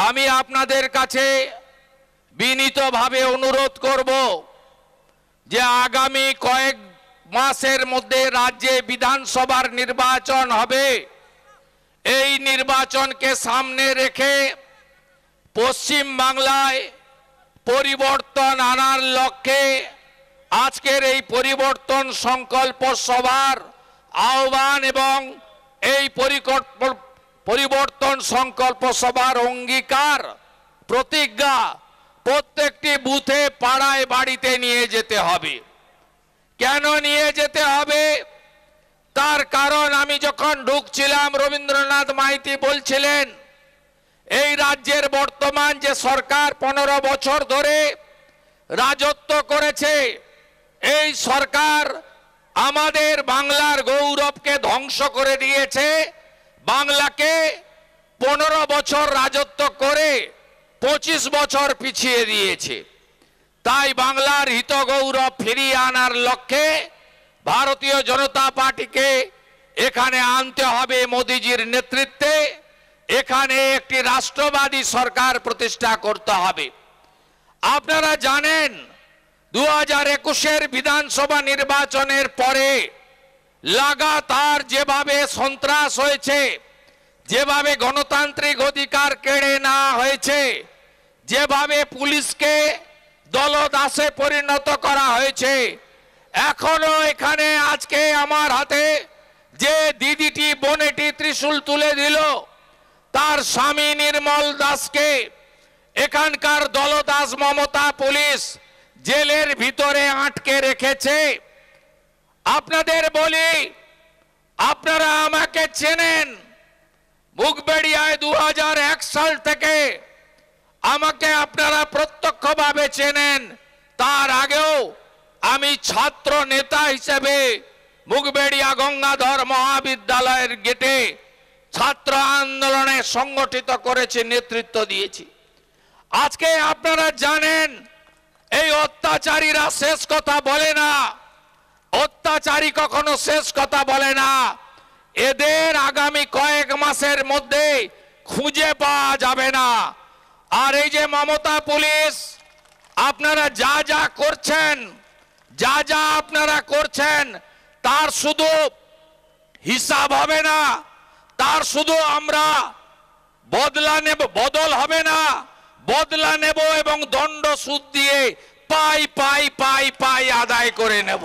আমি আপনাদের কাছে বিনীতভাবে অনুরোধ করব যে আগামী কয়েক মাসের মধ্যে রাজ্যে বিধানসভার নির্বাচন হবে। এই নির্বাচনকে সামনে রেখে পশ্চিম বাংলায় পরিবর্তন আনার লক্ষ্যে আজকের এই পরিবর্তন সংকল্প সভার আহ্বান এবং এই পরিবর্তন সংকল্প সভার অঙ্গীকার প্রতিজ্ঞা প্রত্যেকটি বুথে পাড়ায় বাড়িতে নিয়ে যেতে হবে। কেন নিয়ে যেতে হবে তার কারণ আমি যখন ঢুকছিলাম রবীন্দ্রনাথ মাইতি বলছিলেন এই রাজ্যের বর্তমান যে সরকার 15 বছর ধরে রাজত্ব করেছে এই সরকার আমাদের বাংলার গৌরবকে ধ্বংস করে দিয়েছে। বাংলাকে 15 বছর রাজত্ব করে 25 বছর পিছিয়ে দিয়েছে। তাই বাংলার হিত গৌরব ফিরিয়ে আনার লক্ষ্যে ভারতীয় জনতা পার্টিকে এখানে আনতে হবে মোদিজির নেতৃত্বে। এখানে একটি রাষ্ট্রবাদী সরকার প্রতিষ্ঠা করতে হবে। আপনারা জানেন 2021-এর বিধানসভা নির্বাচনের পরে লাগাতার যেভাবে সন্ত্রাস হয়েছে, যেভাবে গণতান্ত্রিক অধিকার কেড়ে নেওয়া হয়েছে, যেভাবে পুলিশকে দলদাসে পরিণত করা হয়েছে, এখনো এখানে আজকে আমার হাতে যে দিদিটি বোনেটি ত্রিশূল তুলে দিল তার স্বামী নির্মল দাসকে এখানকার দলদাস মমতা পুলিশ জেলের ভিতরে আটকে রেখেছে। আপনাদের বলি, আপনারা আমাকে চেনেন, মুগবেড়িয়ায় 2001 সাল থেকে আমাকে আপনারা প্রত্যক্ষভাবে চেনেন। তার আগেও আমি ছাত্র নেতা হিসেবে মুগবেড়িয়া গঙ্গাধর মহাবিদ্যালয়ের গেটে ছাত্র আন্দোলনে সংগঠিত করেছি, নেতৃত্ব দিয়েছি। আজকে আপনারা জানেন এই অত্যাচারীরা শেষ কথা বলে না, অত্যাচারী কখনো শেষ কথা বলে না। এদের আগামী কয়েক মাসের মধ্যে খুঁজে পাওয়া যাবে না। আর এই যে মমতা পুলিশ আপনারা যা যা করছেন, যা যা আপনারা করছেন তার শুধু হিসাব হবে না, তার শুধু আমরা বদলা নেব, বদল হবে না, বদলা নেব এবং দণ্ড সুদ দিয়ে পাই পাই পাই পাই আদায় করে নেব।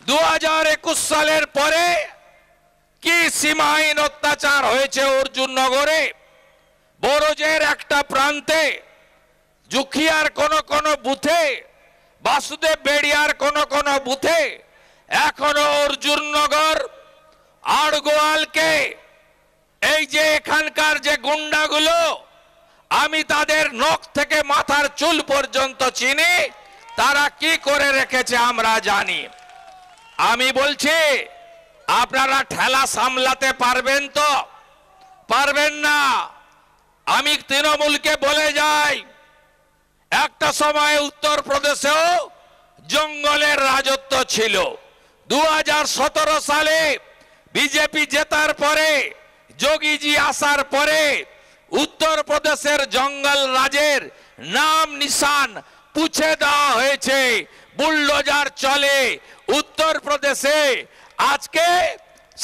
2021 সালের পরে কি সীমাহীন অত্যাচার হয়েছে অর্জুননগরে, বড়জের একটা প্রান্তে, জুখিয়ার কোন কোন বুথে, বাসুদেব বেড়িয়ার কোন কোন বুথে, এখনো অর্জুননগর আড়গোয়ালকে এই যে এখানকার যে গুন্ডাগুলো আমি তাদের নখ থেকে মাথার চুল পর্যন্ত চিনি, তারা কি করে রেখেছে আমরা জানি। আমি বলছি আপনারা ঠেলা সামলাতে পারবেন তো? পারবেন না। আমি তৃণমূলকে বলে যাই, একটা সময় উত্তরপ্রদেশেও জঙ্গলের রাজত্ব ছিল। 2017 সালে বিজেপি জেতার পরে, যোগীজি আসার পরে উত্তরপ্রদেশের জঙ্গল রাজের নাম নিশান পুছে দেওয়া হয়েছে। বুলডোজার চলে উত্তরপ্রদেশে। আজকে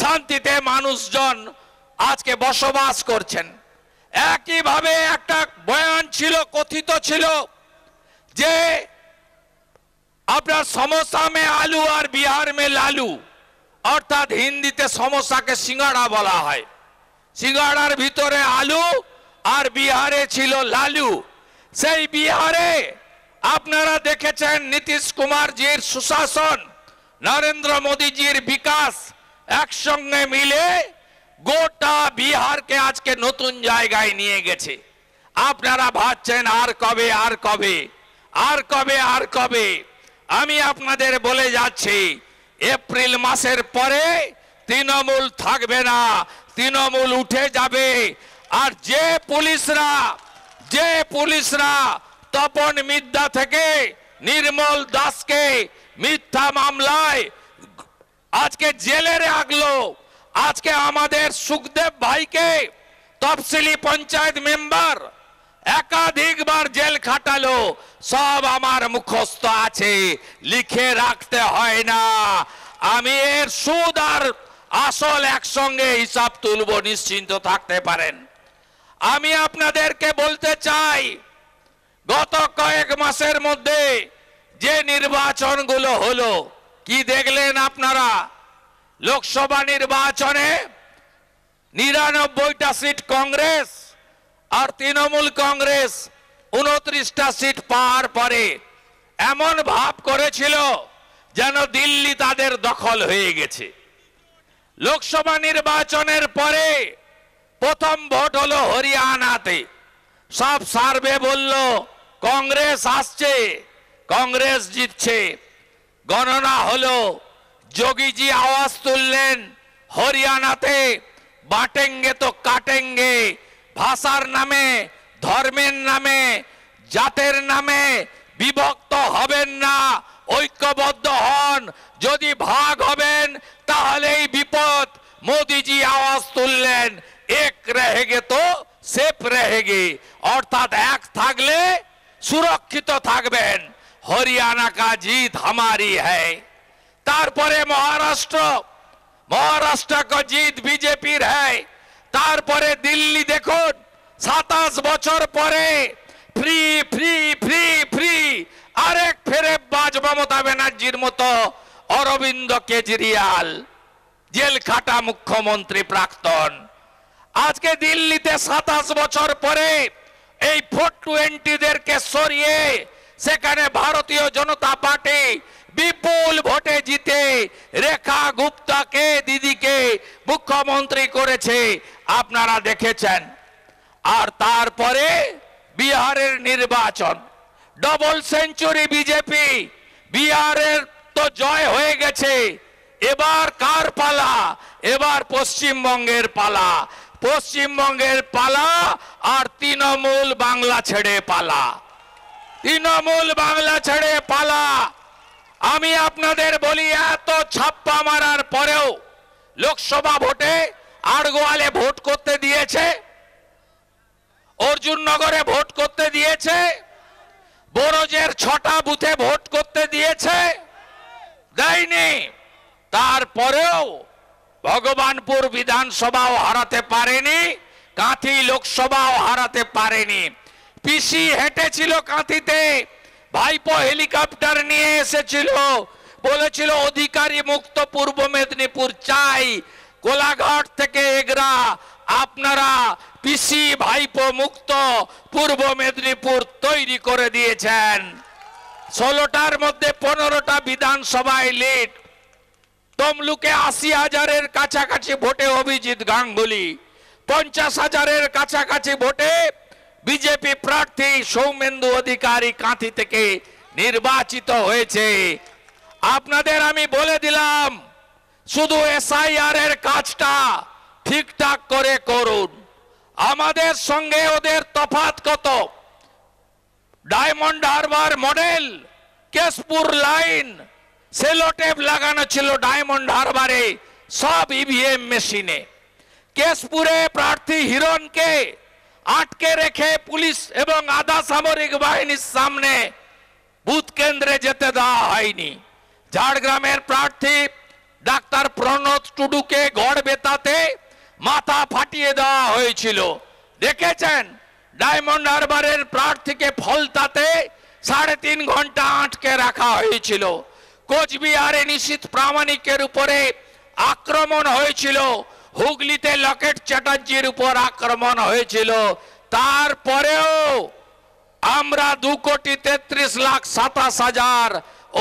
শান্তিতে মানুষজন আজকে বসবাস করছেন। একইভাবে একটা বয়ান ছিল, কথিত ছিল যে আপনার সমোসা মে আলু আর বিহার মে লালু, অর্থাৎ হিন্দিতে সমোসাকে সিঙ্গাড়া বলা হয়। সিঙ্গাড়ার ভিতরে আলু আর বিহারে ছিল লালু। সেই বিহারে আপনারা দেখেছেন নীতিশ কুমারজির সুশাসন, নরেন্দ্র মোদীজির বিকাশ একসঙ্গে মিলে গোটা বিহারকে আজকে নতুন জায়গায় নিয়ে গেছে। আপনারা ভাবছেন আর কবে, আর কবে, আর কবে, আর কবে। আমি আপনাদের বলে যাচ্ছি এপ্রিল মাসের পরে তৃণমূল থাকবে না, তৃণমূল উঠে যাবে। আর যে পুলিশরা তপন মিদ্যা থেকে নির্মল দাসকে মিথ্যা মামলায় আজকে জেলে রাখলো, আজকে আমাদের সুখদেব ভাইকে তফসিলি পঞ্চায়েত মেম্বার একাধিকবার জেল খাটালো, সব আমার মুখস্থ আছে, লিখে রাখতে হয় না। আমি এর সুদ আর আসল একসঙ্গে হিসাব তুলব, নিশ্চিন্ত থাকতে পারেন। আমি আপনাদেরকে বলতে চাই, গত কয়েক মাসের মধ্যে যে নির্বাচনগুলো হলো, কি দেখলেন আপনারা? লোকসভা নির্বাচনে 99টা সিট কংগ্রেস আর তৃণমূল কংগ্রেস 29টা সিট পাওয়ার পরে এমন ভাব করেছিল যেন দিল্লি তাদের দখল হয়ে গেছে। লোকসভা নির্বাচনের পরে প্রথম ভোট হলো হরিয়ানাতে। সব সার্ভে বলল কংগ্রেস আসছে, কংগ্রেস জিতছে। গণনা হলো, যোগীজি আওয়াজ তুললেন হরিয়ানাতে, বাটেঙ্গে তো কাটেঙ্গে, ভাষার নামে, ধর্মের নামে, জাতের নামে বিভক্ত হবেন না, ঐক্যবদ্ধ হন, যদি ভাগ হবেন তাহলেই বিপদ। মোদিজি আওয়াজ তুললেন এক रहेगे তো সেফ रहेगे, অর্থাৎ এক থাকলে সুরক্ষিত থাকবেন। হরিয়ানা কা জিত हमारी है। তারপরে মহারাষ্ট্র কা জিত বিজেপির है। তারপরে দিল্লি দেখুন, 27 বছর পরে ফ্রি ফ্রি ফ্রি ফ্রি, আরেক ফেরেববাজ মমতা ব্যানার্জির মতো অরবিন্দ কেজরিওয়াল, জেল খাটা মুখ্যমন্ত্রী প্রাক্তন। আজকে দিল্লিতে 27 বছর পরে এই 420দেরকে সরিয়ে সেখানে ভারতীয় জনতা পার্টি বিপুল ভোটে জিতে রেখা গুপ্তাকে, দিদিকে মুখ্যমন্ত্রী করেছে, আপনারা দেখেছেন। আর তারপরে বিহারের নির্বাচন, ডবল সেঞ্চুরি বিজেপি, বিহারের তো জয় হয়ে গেছে, এবার কার পালা? এবার পশ্চিমবঙ্গের পালা। পশ্চিমবঙ্গের পালা আর তৃণমূল বাংলা ছেড়ে পালা, তৃণমূল বাংলা ছেড়ে পালা। আমি আপনাদের বলি, এত ছাপ্পা মারার পরেও লোকসভা ভোটে আড়গোয়ালে ভোট করতে দিয়েছে, অর্জুননগরে ভোট করতে দিয়েছে, বরজের 6টা বুথে ভোট করতে দিয়েছে, দেয়নি। তারপরেও ভগবানপুর বিধানসভাও হারাতে পারেনি, কাঁথি লোকসভাও হারাতে পারেনি। পিসি হেঁটেছিল কাঁথিতে, ভাইপো হেলিকপ্টার নিয়ে এসেছিল, বলেছিল অধিকারী মুক্ত পূর্ব মেদিনীপুর চাই। কোলাঘাট থেকে এগরা আপনারা পিসি ভাইপো মুক্ত পূর্ব মেদিনীপুর তৈরি করে দিয়েছেন। 16টার মধ্যে 15টা বিধানসভায় লিড। তমলুকে 80,000-এর কাছাকাছি ভোটে অভিজিৎ গাঙ্গুলি, 50,000-এর কাছাকাছি ভোটে বিজেপি প্রার্থী সৌমেন্দু অধিকারী কাঁথি থেকে নির্বাচিত হয়েছে। আপনাদের আমি বলে দিলাম, শুধু এসআইআর এর কাজটা ঠিকঠাক করে করুন। আমাদের সঙ্গে ওদের তফাৎ কত? Diamond Harbour model, Keshpur line, Sellotape লাগানো ছিল ডায়মন্ড হারবারে, সব ইভিএম মেশিনে। কেশপুরে প্রার্থী হিরণকে আটকে রেখে পুলিশ এবং আধা সামরিক বাহিনীর সামনে বুথ কেন্দ্রে যেতে দেওয়া হয়নি। ঝাড়গ্রামের প্রার্থী ডাক্তার প্রণত টুডুকে গড়বেতাতে মাথা ফাটিয়ে দেওয়া হয়েছিল, দেখেছেন। ডায়মন্ড হারবারের প্রার্থীকে ফলতাতে 3.5 ঘন্টা আটকে রাখা হয়েছিল। কোচবিহারে নিশীথ প্রামাণিকের উপরে আক্রমণ হয়েছিল, হুগলিতে লকেট চ্যাটার্জির উপর আক্রমণ হয়েছিল। তারপরেও আমরা 2,33,27,000,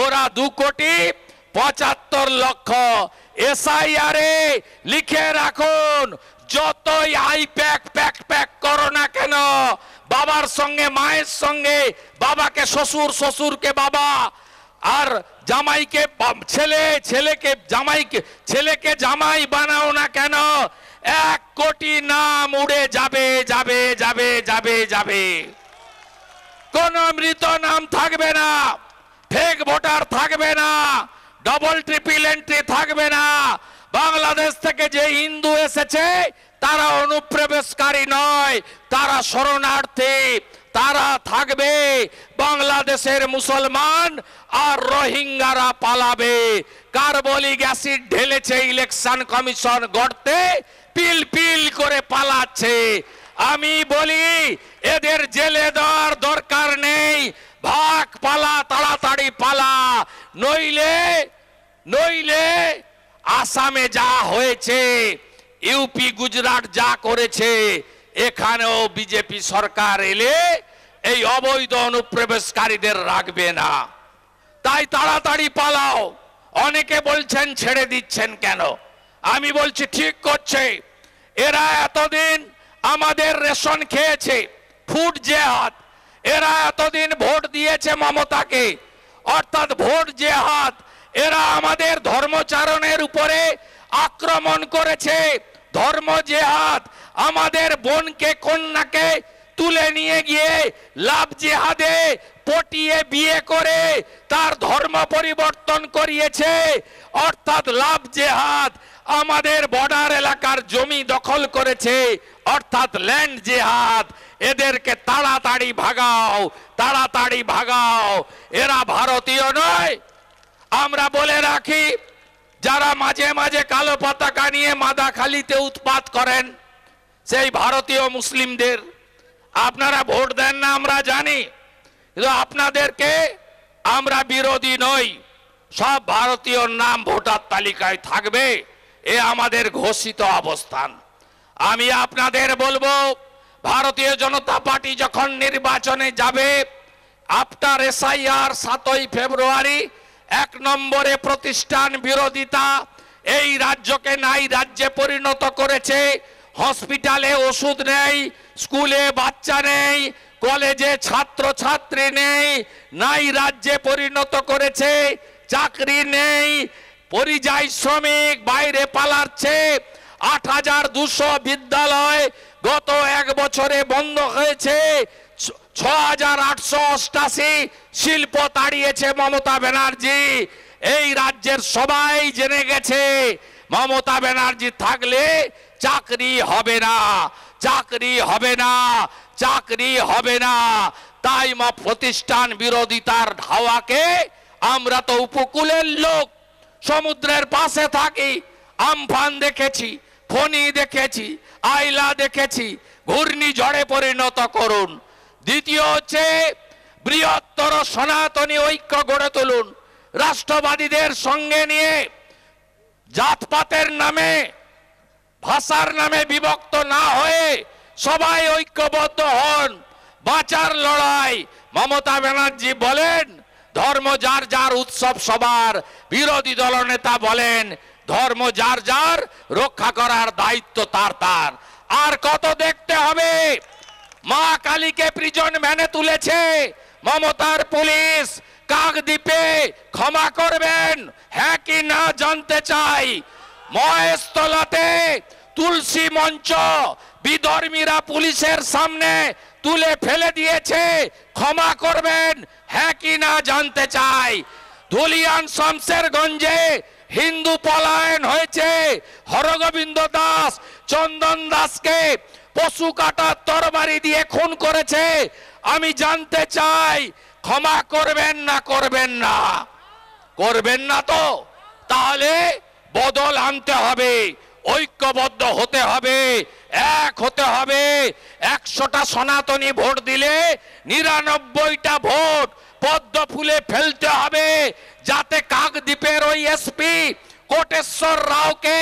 ওরা 2,75,00,000। এসআইআরে লিখে রাখুন, যতই প্যাক করো না কেন, বাবার সঙ্গে মায়ের সঙ্গে, বাবাকে শ্বশুর, শ্বশুরকে বাবা, আর জামাইকে ছেলে, ছেলেকে জামাই বানাও না কেন, 1 কোটি নাম উড়ে যাবে যাবে যাবে যাবে যাবে। কোন মৃত নাম থাকবে না, ফেক ভোটার থাকবে না, ডবল ট্রিপল এন্ট্রি থাকবে না। বাংলাদেশ থেকে যে হিন্দু এসেছে তারা অনুপ্রবেশকারী নয়। নয়, তারা শরণার্থী, তারা থাকবে, বাংলাদেশের মুসলমান আর রোহিঙ্গারা পালাবে। কার্বলিক অ্যাসিড ঢেলেছে ইলেকশন কমিশন গড়তে, পিল পিল করে পালাচ্ছে। আমি বলি এদের জেলে দেওয়ার দরকার নেই, ভাগ, পালা, তাড়াতাড়ি পালা, নইলে নইলে আসামে যা হয়েছে, ইউপি গুজরাট যা করেছে, এখানেও বিজেপি সরকার এলে এই অবৈধ অনুপ্রবেশকারীদের রাখবে না। তাই তাড়াতাড়ি পালাও। অনেকে বলছেন ছেড়ে দিচ্ছেন কেন? আমি বলছি ঠিক করছে। এরা এতদিন আমাদের রেশন খেয়েছে, ফুড জেহাদ। এরা এতদিন ভোট দিয়েছে মমতাকে, অর্থাৎ ভোট জেহাদ। এরা আমাদের ধর্মচারণের উপরে আক্রমণ করেছে, ধর্ম জেহাদ। আমাদের বোনকে, কন্যাকে তুলে নিয়ে গিয়ে লাভ জেহাদে পটিয়ে বিয়ে করে তার ধর্ম পরিবর্তন করিয়েছে, অর্থাৎ লাভ জেহাদ। আমাদের বর্ডার এলাকার জমি দখল করেছে, অর্থাৎ ল্যান্ড জেহাদ। এদেরকে তাড়াতাড়ি ভাগাও, তাড়াতাড়ি ভাগাও। এরা ভারতীয় নয়। আমরা বলে রাখি, যারা মাঝে মাঝে কালো পতাকা নিয়ে মাদাখালীতে উৎপাত করেন, সেই ভারতীয় মুসলিমদের আপনারা ভোট দেন না আমরা জানি, কিন্তু আপনাদেরকে আমরা বিরোধী নই। সব ভারতীয় নাম ভোটার তালিকায় থাকবে, এ আমাদের ঘোষিত অবস্থান। আমি আপনাদের বলবো, ভারতীয় জনতা পার্টি যখন নির্বাচনে যাবে, আফটার এসআইআর 7ই ফেব্রুয়ারি, 1 নম্বরে প্রতিষ্ঠান বিরোধিতা। এই রাজ্যকে নাই রাজ্যে পরিণত করেছে। হসপিটালে ওষুধ নেই, স্কুলে বাচ্চা নেই, কলেজে ছাত্র ছাত্রী নেই, নাই রাজ্যে পরিণত করেছে। চাকরি নেই, পরিযায়ী শ্রমিক বাইরে পালাচ্ছে। 8200 বিদ্যালয় গত 1 বছরে বন্ধ হয়েছে। 6888 শিল্প তাড়িয়েছে মমতা ব্যানার্জি। এই রাজ্যের সবাই জেনে গেছে, মমতা ব্যানার্জি থাকলে চাকরি হবে না, চাকরি হবে না, চাকরি হবে না। তাই প্রতিষ্ঠান বিরোধিতার ধাওয়াকে, আমরা তো উপকূলের লোক, সমুদ্রের পাশে থাকি, আমফান দেখেছি, ফণী দেখেছি, আইলা দেখেছি, ঘূর্ণিঝড়ে পরিণত করুন। দ্বিতীয় হচ্ছে, বৃহত্তর সনাতনী ঐক্য গড়ে তুলুন। রাষ্ট্রবাদীদের সঙ্গে নিয়ে জাতপাতের নামে, ভাষার নামে বিভক্ত না হয়ে সবাই ঐক্যবদ্ধ হন। বাঁচার লড়াই। মমতা ব্যানার্জি বলেন ধর্ম যার যার, উৎসব সবার। বিরোধী দলনেতা বলেন ধর্ম যার যার, রক্ষা করার দায়িত্ব তার তার। আর কত দেখতে হবে? মা কালীকে প্রিজন ভ্যানে তুলেছে মমতার পুলিশ। কাকদ্বীপে ক্ষমা করবেন হ্যাঁ কি না জানতে চাই। মহেশতলাতে তুলসী মঞ্চ বিধর্মীরা পুলিশের সামনে তুলে ফেলে দিয়েছে, ক্ষমা করবেন হ্যাঁ কি না জানতে চাই। ধুলিয়ান শমশেরগঞ্জে হিন্দু পলায়ন হয়েছে। হরগোবিন্দ দাস, চন্দন দাসকে পশু কাটার তরবারি দিয়ে খুন করেছে। আমি জানতে চাই, ক্ষমা করবেন না করবেন না? করবেন না তো? তাহলে বদল আনতে হবে, ঐক্যবদ্ধ হতে হবে, এক হতে হবে। 100টা সনাতনী ভোট দিলে 99টা ভোট পদ্ম ফুলে ফেলতে হবে, যাতে কাকদ্বীপের ওই এসপি কোটেশ্বর রাওকে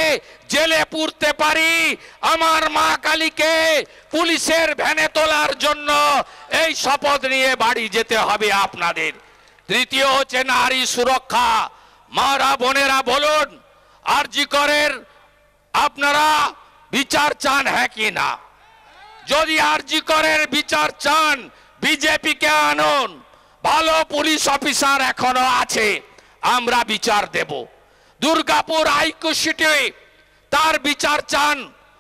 জেলে পুরতে পারি। আমার মা কালীকে পুলিশের ভ্যানে তোলার জন্য এই শপথ নিয়ে বাড়ি যেতে হবে আপনাদের। তৃতীয় হচ্ছে নারী সুরক্ষা। মারা বোনেরা বলুন, আরজি করের আপনারা বিচার চান হ্যাঁ কি না? যদি আরজি করের বিচার চান, বিজেপিকে আনুন। ভালো পুলিশ অফিসার এখনো আছে, আমরা বিচার দেব। দুর্গাপুর আইকুশিটি তার বিচার চান।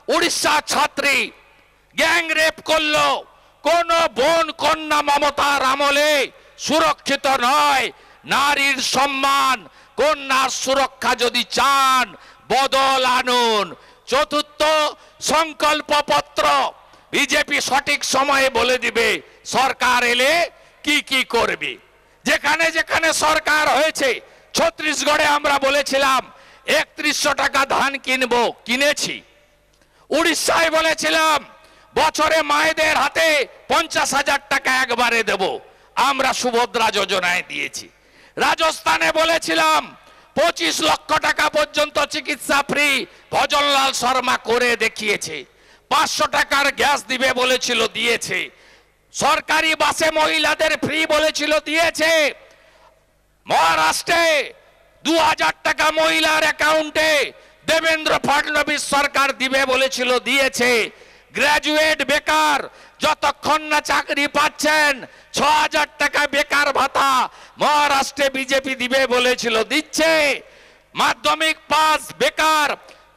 উড়িষ্যা ছাত্রী গ্যাং রেপ করলো, কোন বোন কন্যা মমতার আমলে সুরক্ষিত নয়। নারীর সম্মান, কন্যার সুরক্ষা যদি চান, বদল আনুন। চতুর্থ, সংকল্পপত্র বিজেপি সঠিক সময়ে বলে দিবে সরকার এলে কি কি করবে। যেখানে যেখানে সরকার হয়েছে, ছত্তিশগড়ে আমরা বলেছিলাম 3100 টাকা ধান কিনবো, কিনেছি। উড়িষ্যায় বলেছিলাম বছরে মায়েদের হাতে 50,000 টাকা একবারে দেব, আমরা সুভদ্রা যোজনায় দিয়েছি। রাজস্থানে বলেছিলাম 25 লক্ষ টাকা পর্যন্ত চিকিৎসা ফ্রি, ভজনলাল শর্মা করে দেখিয়েছে। 500 টাকার গ্যাস দিবে বলেছিল, দিয়েছে। সরকারি বাসে মহিলাদের ফ্রি বলেছিল, দিয়েছে। মহারাষ্ট্রে 2000 টাকা মহিলার অ্যাকাউন্টে দেবেন্দ্র ফডনবিস সরকার দিবে বলেছিল, দিয়েছে। গ্রাজুয়েট বেকার যতক্ষণ না চাকরি পাচ্ছেন 6000 টাকা বেকার ভাতা মহারাষ্ট্রে বিজেপি দিবে বলেছিল, দিচ্ছে। মাধ্যমিক পাস বেকার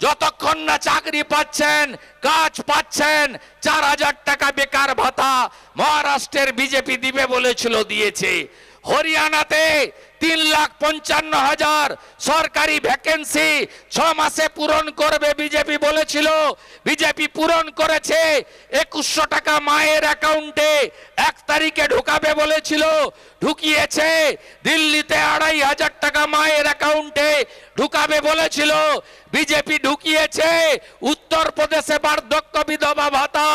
যতক্ষণ না চাকরি পাচ্ছেন, কাজ পাচ্ছেন, 4000 টাকা বেকার ভাতা মহারাষ্ট্রের বিজেপি দিবে বলেছিল, দিয়েছে। হরিয়ানাতে 3,55,000 সরকারি ভ্যাকেন্সি 6 মাসে পূরণ করবে বিজেপি বলেছিল, বিজেপি পূরণ করেছে। 2100 টাকা মায়ের অ্যাকাউন্টে 1 তারিখে ঢুকাবে বলেছিল, ঢুকিয়েছে। দিল্লিতে 2,500 টাকা মায়ের অ্যাকাউন্টে ঢুকাবে বলেছিল, বিজেপি ঢুকিয়েছে। উত্তরপ্রদেশে বার্ধক্য বিধবা ভাতা,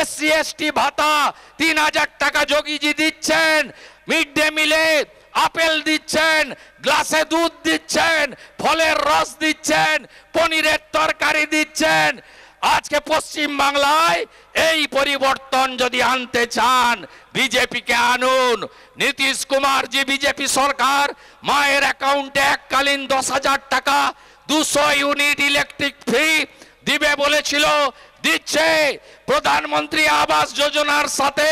SC ST ভাতা 3,000 টাকা যোগীজি দিচ্ছেন। মিড ডে মিলে আপেল দিচ্ছেন, গ্লাসে দুধ দিচ্ছেন, ফলের রস দিচ্ছেন, পনিরের তরকারি দিচ্ছেন। আজকে পশ্চিম বাংলায় এই পরিবর্তন যদি আনতে চান, বিজেপিকে আনুন। নীতিশ কুমার জি বিজেপি সরকার মায়ের অ্যাকাউন্টে এককালীন 10,000 টাকা 200 ইউনিট ইলেকট্রিক ফ্রি দিবে বলেছিল, দিচ্ছে। প্রধানমন্ত্রী আবাস যোজনার সাথে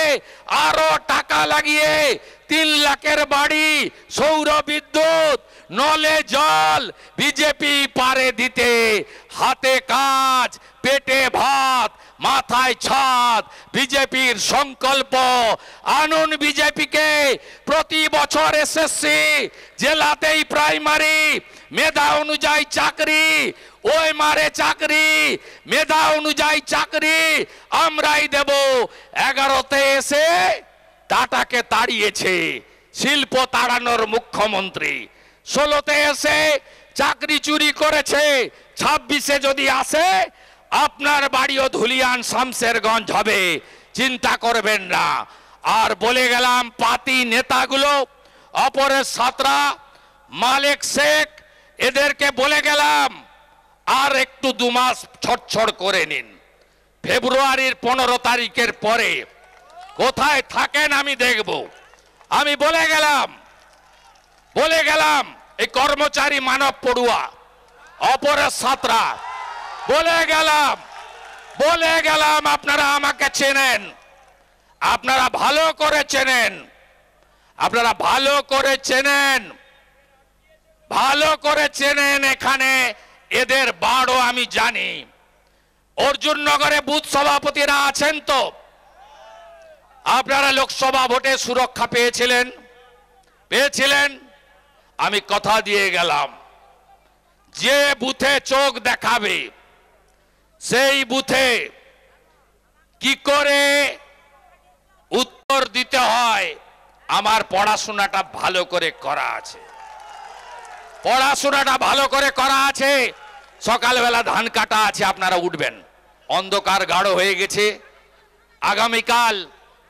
আরো টাকা লাগিয়ে 3 লাখের বাড়ি, সৌর বিদ্যুৎ, নলে জল বিজেপি পারে দিতে। হাতে কাজ, পেটে ভাত, মাথায় ছাদ বিজেপির সংকল্প। আনুন বিজেপিকে। প্রতি বছর SSC, জেলাতেই প্রাইমারি, মেধা অনুযায়ী চাকরি, ওই মারে চাকরি, মেধা অনুযায়ী চাকরি আমরাই দেব। 11তে এসে টাটাকে তাড়িয়েছে, শিল্প তাড়ানোর মুখ্যমন্ত্রী। 16তে এসে চাকরি চুরি করেছে। 26-এ যদি আসে আপনার বাড়িও ধুলিয়ান শামশেরগঞ্জ হবে, চিন্তা করবেন না। আর বলে গেলাম পাতি নেতাগুলো, অপরেশ সাঁতরা, মালেক শেখ, এদেরকে বলে গেলাম আর একটু 2 মাস ছটছড় করে নিন। ফেব্রুয়ারির 15 তারিখের পরে কোথায় থাকেন আমি দেখব। আমি বলে গেলাম এই কর্মচারী মানব পড়ুয়া অপরেশ সাঁতরা, বলে গেলাম আপনারা আমাকে চেনেন, আপনারা ভালো করে চেনেন, এখানে এদের বাড়ও আমি জানি। অর্জুননগরে বুথ সভাপতিরা আছেন তো? আপনারা লোকসভা ভোটে সুরক্ষা পেয়েছিলেন। আমি কথা দিয়ে গেলাম, যে বুথে চোখ দেখাবে সেই বুথে কি করে উত্তর দিতে হয় আমার পড়াশোনাটা ভালো করে করা আছে। সকালবেলা ধান কাটা আছে, আপনারা উঠবেন। অন্ধকার গাঢ় হয়ে গেছে। আগামীকাল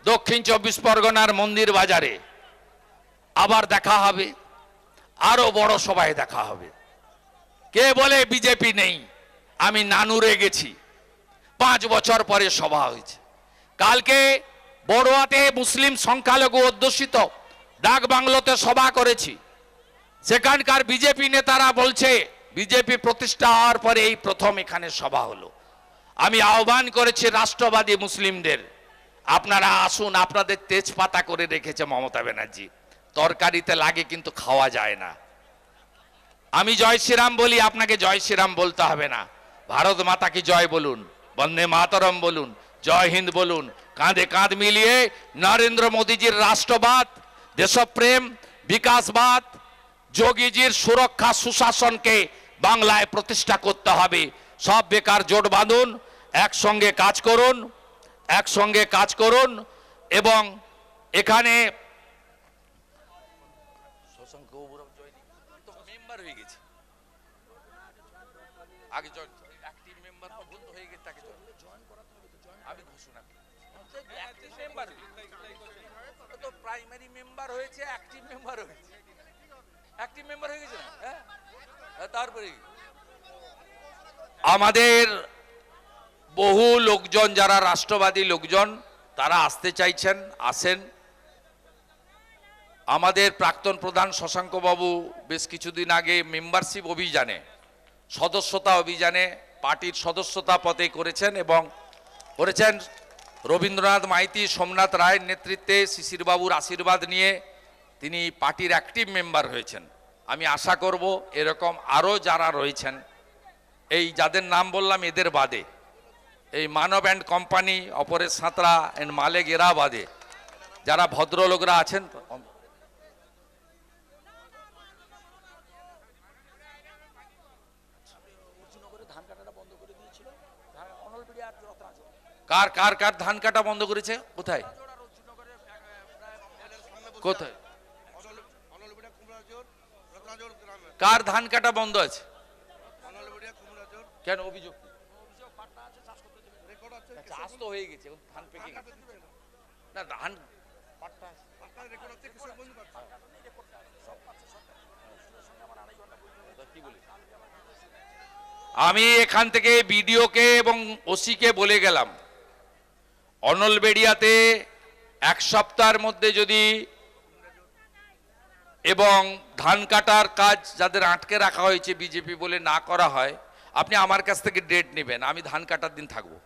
দক্ষিণ 24 পরগনার মন্দির বাজারে আবার দেখা হবে, আরো বড় সভায় দেখা হবে। কে বলে বিজেপি নেই? আমি নানুরে গেছি, 5 বছর পরে সভা হয়েছে। কালকে বড়ুয়াতে মুসলিম সংখ্যালঘু অধ্যুষিত ডাক বাংলোতে সভা করেছি। সেখানকার বিজেপি নেতারা বলছে বিজেপি প্রতিষ্ঠা হওয়ার পরে এই প্রথম এখানে সভা হলো। আমি আহ্বান করেছি রাষ্ট্রবাদী মুসলিমদের, আপনারা আসুন। আপনাদের তেজপাতা করে রেখেছে মমতা ব্যানার্জি, তরকারিতে লাগে কিন্তু খাওয়া যায় না। আমি জয় শ্রীরাম বলি, আপনাকে জয় শ্রীরাম বলতে হবে না। ভারত মাতা কি জয় বলুন, বন্দে মাতরম বলুন, জয় হিন্দ বলুন। কাঁধে কাঁধ মিলিয়ে নরেন্দ্র মোদীজির রাষ্ট্রবাদ, দেশপ্রেম, বিকাশবাদ, যোগীজির সুরক্ষা, সুশাসনকে বাংলায় প্রতিষ্ঠা করতে হবে। সব বেকার জোট বাঁধুন, একসঙ্গে কাজ করুন। একসঙ্গে কাজ করুন এবং এখানে মেম্বার হয়ে গেছে আগে অ্যাক্টিভ মেম্বার বন্ধ হয়ে গেছে তাকে জয়েন করাতে হবে তো আমি ঘোষণা মেম্বার তো প্রাইমারি মেম্বার হয়েছে অ্যাক্টিভ মেম্বার হয়েছে অ্যাক্টিভ মেম্বার হয়ে গেছে না হ্যাঁ তারপরে আমাদের বহু লোকজন যারা রাষ্ট্রবাদী লোকজন তারা আসতে চাইছেন আসেন আমাদের প্রাক্তন প্রধান শশাঙ্ক বাবু বেশ কিছুদিন আগে মেম্বারশিপ অভিযানে সদস্যতা অভিযানে পার্টির সদস্যতা পদে করেছেন এবং করেছেন রবীন্দ্রনাথ মাইতি সোমনাথ রায়ের নেতৃত্বে শিশির বাবুর আশীর্বাদ নিয়ে তিনি পার্টির অ্যাক্টিভ মেম্বার হয়েছেন আমি আশা করব এরকম আরও যারা রয়েছেন এই যাদের নাম বললাম এদের বাদে এই Manab and company Aparesh Santra and Malek এরা বাদে যারা ভদ্রলোকরা আছেন কার কার কার ধান কাটা বন্ধ করেছে কোথায় কোথায় কার ধান কাটা বন্ধ আছে কেন অভিযোগ চাষ তো হয়ে গেছে ধান পেকে গেছে না ধান আমি এখান থেকে বিডিওকে এবং ওসিকে বলে গেলাম অনলবেড়িয়াতে এক সপ্তাহের মধ্যে যদি এবং ধান কাটার কাজ যাদের আটকে রাখা হয়েছে বিজেপি বলে না করা হয় আপনি আমার কাছ থেকে ডেট নেবেন আমি ধান কাটার দিন থাকবো